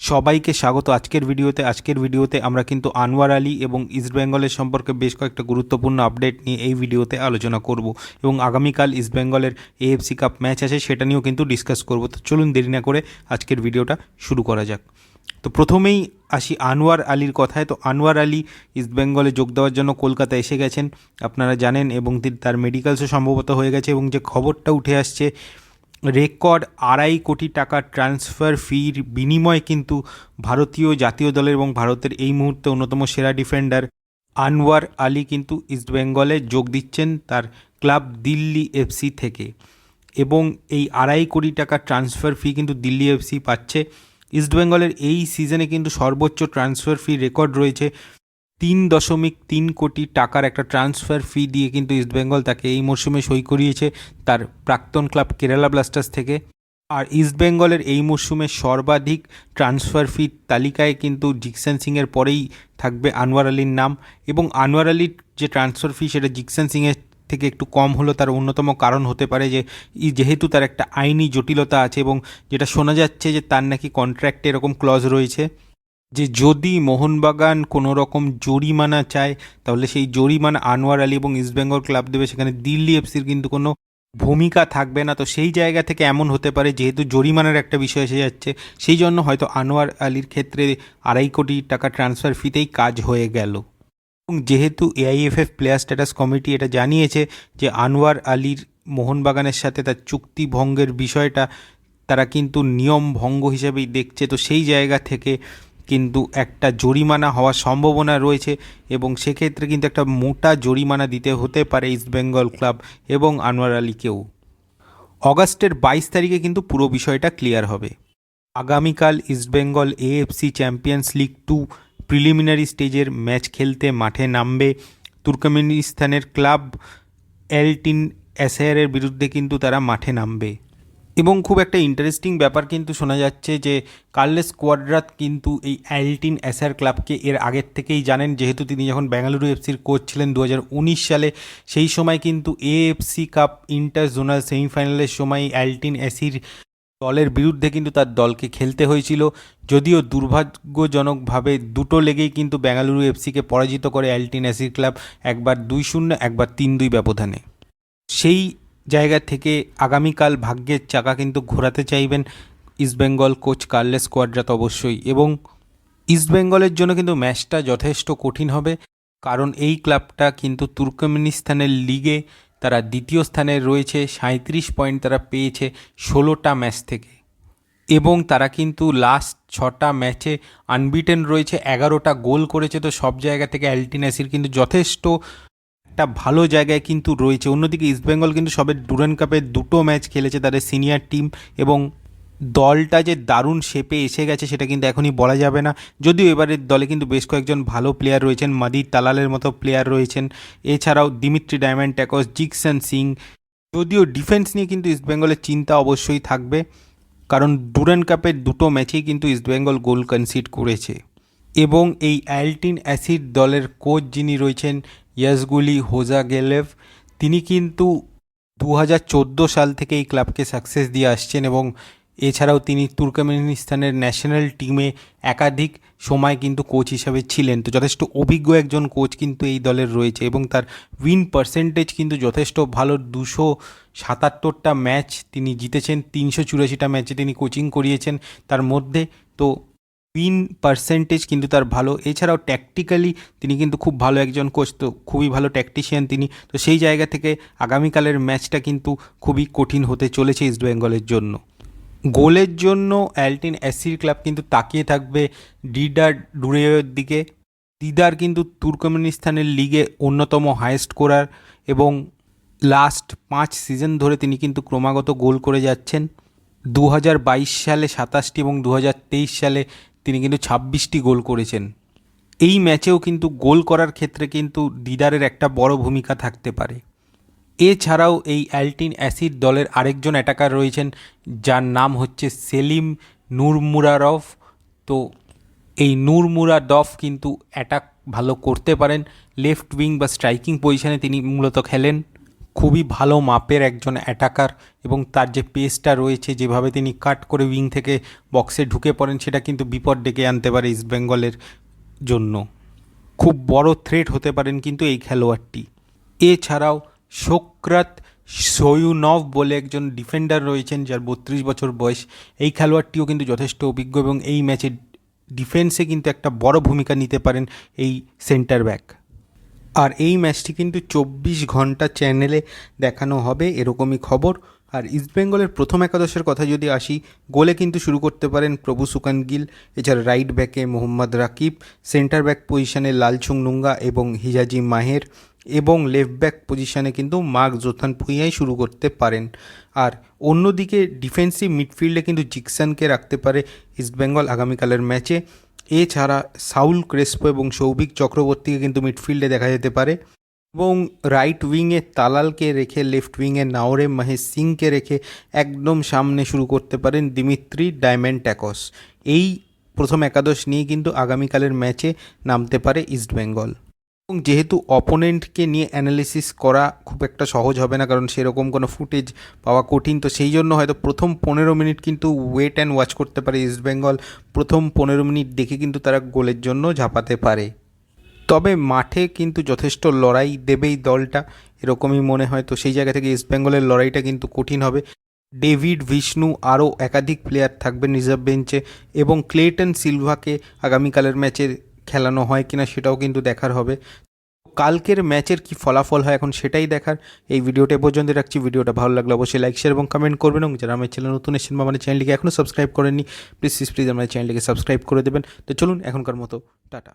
সবাইকে স্বাগত আজকের ভিডিওতে আমরা কিন্তু আনোয়ার আলী এবং ইস্টবেঙ্গলের সম্পর্কে বেশ কয়েকটা গুরুত্বপূর্ণ আপডেট নিয়ে এই ভিডিওতে আলোচনা করব এবং আগামীকাল ইস্টবেঙ্গলের এএফসি কাপ ম্যাচ আছে সেটা নিয়েও কিন্তু ডিসকাস করব। তো চলুন দেরি না করে আজকের ভিডিওটা শুরু করা যাক। তো প্রথমেই আসি আনোয়ার আলীর কথায়। তো আনোয়ার আলী ইস্টবেঙ্গলে যোগ দেওয়ার জন্য কলকাতা এসে গেছেন আপনারা জানেন, এবং তার মেডিকেলসও সম্ভবত হয়ে গেছে, এবং যে খবরটা উঠে আসছে রেকর্ড 2.5 কোটি টাকা ট্রান্সফার ফির বিনিময়ে কিন্তু ভারতীয় জাতীয় দলের এবং ভারতের এই মুহূর্তে অন্যতম সেরা ডিফেন্ডার আনোয়ার আলী কিন্তু ইস্টবেঙ্গলে যোগ দিচ্ছেন তার ক্লাব দিল্লি এফসি থেকে। এবং এই 2.5 কোটি টাকা ট্রান্সফার ফি কিন্তু দিল্লি এফসি পাচ্ছে। ইস্টবেঙ্গলের এই সিজনে কিন্তু সর্বোচ্চ ট্রান্সফার ফি রেকর্ড রয়েছে 3.3 কোটি টাকার একটা ট্রান্সফার ফি দিয়ে কিন্তু ইস্টবেঙ্গল তাকে এই মরশুমে সই করিয়েছে তার প্রাক্তন ক্লাব কেরালা ব্লাস্টার্স থেকে। আর ইস্টবেঙ্গলের এই মরশুমে সর্বাধিক ট্রান্সফার ফি তালিকায় কিন্তু জিকসন সিংয়ের পরেই থাকবে আনোয়ার আলীর নাম। এবং আনোয়ার আলীর যে ট্রান্সফার ফি সেটা জিকসন সিংয়ের থেকে একটু কম হলো, তার অন্যতম কারণ হতে পারে যে যেহেতু তার একটা আইনি জটিলতা আছে, এবং যেটা শোনা যাচ্ছে যে তার নাকি কন্ট্রাক্টে এরকম ক্লজ রয়েছে যে যদি মোহনবাগান কোনো রকম জরিমানা চায় তাহলে সেই জরিমানা আনোয়ার আলী এবং ইস্টবেঙ্গল ক্লাব দেবে, সেখানে দিল্লি এফসির কিন্তু কোনো ভূমিকা থাকবে না। তো সেই জায়গা থেকে এমন হতে পারে যেহেতু জরিমানার একটা বিষয় এসে যাচ্ছে, সেই জন্য হয়তো আনোয়ার আলীর ক্ষেত্রে 2.5 কোটি টাকা ট্রান্সফার ফিতেই কাজ হয়ে গেল। এবং যেহেতু এআইএফএফ প্লেয়ার স্ট্যাটাস কমিটি এটা জানিয়েছে যে আনোয়ার আলীর মোহনবাগানের সাথে তার চুক্তি ভঙ্গের বিষয়টা তারা কিন্তু নিয়ম ভঙ্গ হিসেবেই দেখছে, তো সেই জায়গা থেকে কিন্তু একটা জরিমানা হওয়ার সম্ভাবনা রয়েছে, এবং সেক্ষেত্রে কিন্তু একটা মোটা জরিমানা দিতে হতে পারে ইস্টবেঙ্গল ক্লাব এবং আনোয়ার আলীকেও। অগাস্টের 22 তারিখে কিন্তু পুরো বিষয়টা ক্লিয়ার হবে। আগামীকাল East Bengal AFC champions league 2 preliminary স্টেজের ম্যাচ খেলতে মাঠে নামবে। তুর্কমেনিস্তানের ক্লাব এলটিন এসায়ারের বিরুদ্ধে কিন্তু তারা মাঠে নামবে। এবং খুব একটা ইন্টারেস্টিং ব্যাপার কিন্তু শোনা যাচ্ছে যে কার্লেস কোয়াড্রাত কিন্তু এই এলটিন এসায়ার ক্লাবকে এর আগের থেকেই জানেন, যেহেতু তিনি যখন বেঙ্গালুরু এফসির কোচ ছিলেন 2019 সালে, সেই সময় কিন্তু এএফসি কাপ ইন্টার জোনাল সেমিফাইনালের সময় এলটিন এসির দলের বিরুদ্ধে কিন্তু তার দলকে খেলতে হয়েছিল। যদিও দুর্ভাগ্যজনকভাবে দুটো লেগেই কিন্তু বেঙ্গালুরু এফসিকে পরাজিত করে এলটিন এসির ক্লাব, একবার 2-0 একবার 3-2 ব্যবধানে। সেই জায়গা থেকে আগামীকাল ভাগ্যের চাকা কিন্তু ঘোরাতে চাইবেন ইস্টবেঙ্গল কোচ কার্লেস কোয়াড্রাত অবশ্যই। এবং ইস্টবেঙ্গলের জন্য কিন্তু ম্যাচটা যথেষ্ট কঠিন হবে, কারণ এই ক্লাবটা কিন্তু তুর্কমেনিস্তানের লিগে তারা দ্বিতীয় স্থানে রয়েছে, 37 পয়েন্ট তারা পেয়েছে 16টা ম্যাচ থেকে, এবং তারা কিন্তু লাস্ট 6টা ম্যাচে আনবিটেন রয়েছে, 11টা গোল করেছে। তো সব জায়গা থেকে এলটিন এসির কিন্তু যথেষ্ট একটা ভালো জায়গায় কিন্তু রয়েছে। অন্যদিকে ইস্টবেঙ্গল কিন্তু সবে ডুরান্ড কাপের 2টো ম্যাচ খেলেছে তাদের সিনিয়র টিম, এবং দলটা যে দারুণ শেপে এসে গেছে সেটা কিন্তু এখনই বলা যাবে না। যদিও এবারের দলে কিন্তু বেশ কয়েকজন ভালো প্লেয়ার রয়েছেন, মাদির তালালের মতো প্লেয়ার রয়েছেন, এছাড়াও দিমিত্রি ডায়মন্ডটাকস, জিকসন সিং। যদিও ডিফেন্স নিয়ে কিন্তু ইস্টবেঙ্গলের চিন্তা অবশ্যই থাকবে, কারণ ডুরান্ড কাপের 2টো ম্যাচেই কিন্তু ইস্টবেঙ্গল গোল কনসিড করেছে। এবং এই এলটিন অ্যাসিড দলের কোচ যিনি রয়েছেন ইয়াসগুলি হোজাগেলেভ, তিনি কিন্তু 2014 সাল থেকে এই ক্লাবকে সাকসেস দিয়ে আসছেন, এবং এছাড়াও তিনি তুর্কমেনিস্তানের ন্যাশনাল টিমে একাধিক সময় কিন্তু কোচ হিসাবে ছিলেন। তো যথেষ্ট অভিজ্ঞ একজন কোচ কিন্তু এই দলের রয়েছে, এবং তার উইন পার্সেন্টেজ কিন্তু যথেষ্ট ভালো। 277টা ম্যাচ তিনি জিতেছেন, 384টা ম্যাচে তিনি কোচিং করিয়েছেন তার মধ্যে। তো উইন পার্সেন্টেজ কিন্তু তার ভালো। এছাড়াও ট্যাকটিক্যালি তিনি কিন্তু খুব ভালো একজন কোচ, তো খুবই ভালো ট্যাকটিশিয়ান তিনি। তো সেই জায়গা থেকে আগামীকালের ম্যাচটা কিন্তু খুবই কঠিন হতে চলেছে ইস্টবেঙ্গলের জন্য। গোলের জন্য এলটিন এসির ক্লাব কিন্তু তাকিয়ে থাকবে দিদার ডুরেয়ের দিকে। দিদার কিন্তু তুর্কমেনিস্তানের লিগে অন্যতম হাইয়েস্ট স্কোরার, এবং লাস্ট 5 সিজন ধরে তিনি কিন্তু ক্রমাগত গোল করে যাচ্ছেন। 2022 সালে 27টি এবং 2023 সালে তিনি কিন্তু 26টি গোল করেছেন। এই ম্যাচেও কিন্তু গোল করার ক্ষেত্রে কিন্তু দিদারের একটা বড় ভূমিকা থাকতে পারে। এছাড়াও এই এলটিন অ্যাসিড দলের আরেকজন অ্যাটাকার রয়েছেন যার নাম হচ্ছে সেলিম নুরমুরারভ। তো এই নুরমুরাদভ কিন্তু অ্যাটাক ভালো করতে পারেন, লেফট উইং বা স্ট্রাইকিং পজিশনে তিনি মূলত খেলেন। খুবই ভালো মাপের একজন অ্যাটাকার এবং তার যে পেসটা রয়েছে, যেভাবে তিনি কাট করে উইং থেকে বক্সে ঢুকে পড়েন, সেটা কিন্তু বিপদ ডেকে আনতে পারে ইস্টবেঙ্গলের জন্য। খুব বড় থ্রেট হতে পারেন কিন্তু এই খেলোয়াড়টি। এছাড়াও শোকরাত সোয়ুনভ বলে একজন ডিফেন্ডার রয়েছেন, যার 32 বছর বয়স। এই খেলোয়াড়টিও কিন্তু যথেষ্ট অভিজ্ঞ এবং এই ম্যাচে ডিফেন্সে কিন্তু একটা বড় ভূমিকা নিতে পারেন এই সেন্টার ব্যাক। আর এই ম্যাচটি কিন্তু 24 ঘন্টা চ্যানেলে দেখানো হবে, এরকমই খবর। আর ইস্টবেঙ্গলের প্রথম একাদশের কথা যদি আসি, গোলে কিন্তু শুরু করতে পারেন প্রভু সুকান গিল, এছাড়া রাইট ব্যাকে মোহাম্মদ রাকিব, সেন্টার ব্যাক পজিশনে লালচুং নুঙ্গা এবং হিজাজি মাহের, এবং লেফট ব্যাক পজিশনে কিন্তু মার্ক জোথান ভুঁইয়াই শুরু করতে পারেন। আর অন্যদিকে ডিফেন্সিভ মিডফিল্ডে কিন্তু জিকসনকে রাখতে পারে ইস্টবেঙ্গল আগামীকালের ম্যাচে। এছাড়া সাউল ক্রেসপো এবং সৌভিক চক্রবর্তীকে কিন্তু মিডফিল্ডে দেখা যেতে পারে, এবং রাইট উইংয়ে তালালকে রেখে লেফট উইংয়ে নাওরে মহেশ সিংকে রেখে একদম সামনে শুরু করতে পারেন দিমিত্রি ডায়মেন্টাকস। এই প্রথম একাদশ নিয়ে কিন্তু আগামীকালের ম্যাচে নামতে পারে ইস্টবেঙ্গল। এবং যেহেতু অপোনেন্টকে নিয়ে অ্যানালিসিস করা খুব একটা সহজ হবে না, কারণ সেরকম কোনো ফুটেজ পাওয়া কঠিন, তো সেই জন্য হয়তো প্রথম 15 মিনিট কিন্তু ওয়েট অ্যান্ড ওয়াচ করতে পারে ইস্টবেঙ্গল। প্রথম 15 মিনিট দেখে কিন্তু তারা গোলের জন্য ঝাঁপাতে পারে। তবে মাঠে কিন্তু যথেষ্ট লড়াই দেবেই দলটা, এরকমই মনে হয়। তো সেই জায়গা থেকে ইস্টবেঙ্গলের লড়াইটা কিন্তু কঠিন হবে। ডেভিড বিষ্ণু আরও একাধিক প্লেয়ার থাকবেন রিজার্ভ বেঞ্চে, এবং ক্লেটন সিলভাকে আগামীকালের ম্যাচে খেলানো হয় কিনা সেটাও কিন্তু দেখার হবে। কালকের ম্যাচের কি ফলাফল হয় এখন সেটাই দেখার। এই ভিডিওটা পর্যন্ত রাখছি। ভিডিওটা ভালো লাগলে অবশ্যই লাইক শেয়ার এবং কমেন্ট করবেন, এবং যারা আমার চ্যানেল নতুন এসেছেন বা আমার চ্যানেলটিকে এখনও সাবস্ক্রাইব করেননি, প্লিজ আমার চ্যানেলটিকে সাবস্ক্রাইব করে দেবেন। তো চলুন এখনকার মতো টাটা।